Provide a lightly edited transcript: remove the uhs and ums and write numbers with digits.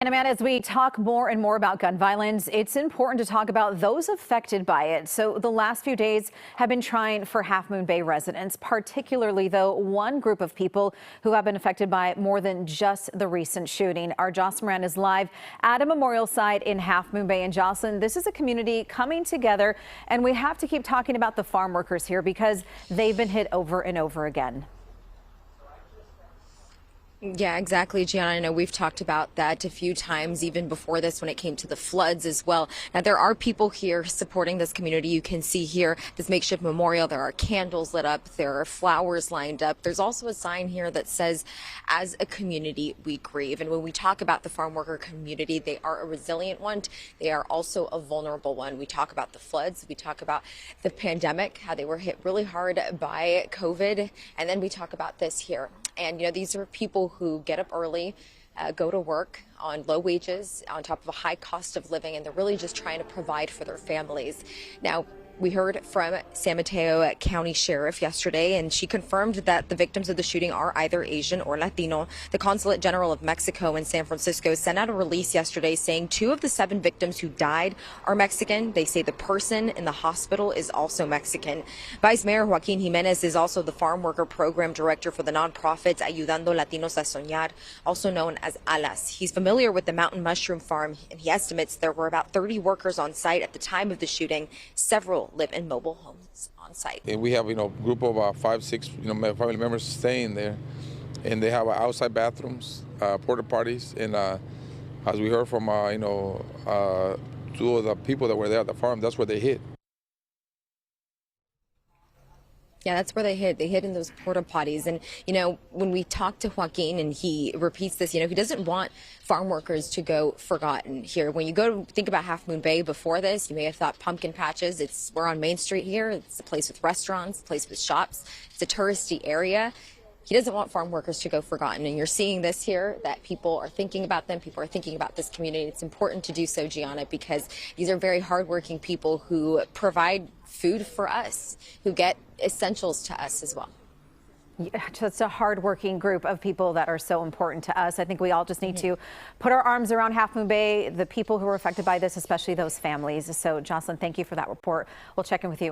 And Amanda, as we talk more and more about gun violence, it's important to talk about those affected by it. So the last few days have been trying for Half Moon Bay residents, particularly, though, one group of people who have been affected by more than just the recent shooting. Our Jocelyn Moran is live at a memorial site in Half Moon Bay. And Jocelyn, this is a community coming together, and we have to keep talking about the farm workers here because they've been hit over and over again. Yeah, exactly, Gianna. I know we've talked about that a few times, even before this, when it came to the floods as well. Now, there are people here supporting this community. You can see here this makeshift memorial. There are candles lit up. There are flowers lined up. There's also a sign here that says, as a community, we grieve. And when we talk about the farm worker community, they are a resilient one. They are also a vulnerable one. We talk about the floods. We talk about the pandemic, how they were hit really hard by COVID. And then we talk about this here. And, you know, these are people who get up early, go to work on low wages, on top of a high cost of living, and they're really just trying to provide for their families. Now, we heard from San Mateo County Sheriff yesterday, and she confirmed that the victims of the shooting are either Asian or Latino. The Consulate General of Mexico in San Francisco sent out a release yesterday saying 2 of the 7 victims who died are Mexican. They say the person in the hospital is also Mexican. Vice Mayor Joaquin Jimenez is also the farm worker program director for the nonprofit Ayudando Latinos a Soñar, also known as ALAS. He's familiar with the mountain mushroom farm, and he estimates there were about 30 workers on site at the time of the shooting. Several live in mobile homes on site. And we have, a group of 5, 6, family members staying there, and they have outside bathrooms, porta potties, and as we heard from, 2 of the people that were there at the farm, that's where they hit. Yeah, that's where they hid. They hid in those porta potties. And, when we talk to Joaquin, and he repeats this, he doesn't want farm workers to go forgotten here. When you go to think about Half Moon Bay before this, you may have thought pumpkin patches. We're on Main Street here. It's a place with restaurants, a place with shops. It's a touristy area. He doesn't want farm workers to go forgotten. And you're seeing this here, that people are thinking about them. People are thinking about this community. It's important to do so, Gianna, because these are very hardworking people who provide food for us, who get essentials to us as well. Yeah, just a hardworking group of people that are so important to us. I think we all just need to put our arms around Half Moon Bay, the people who are affected by this, especially those families. So, Jocelyn, thank you for that report. We'll check in with you.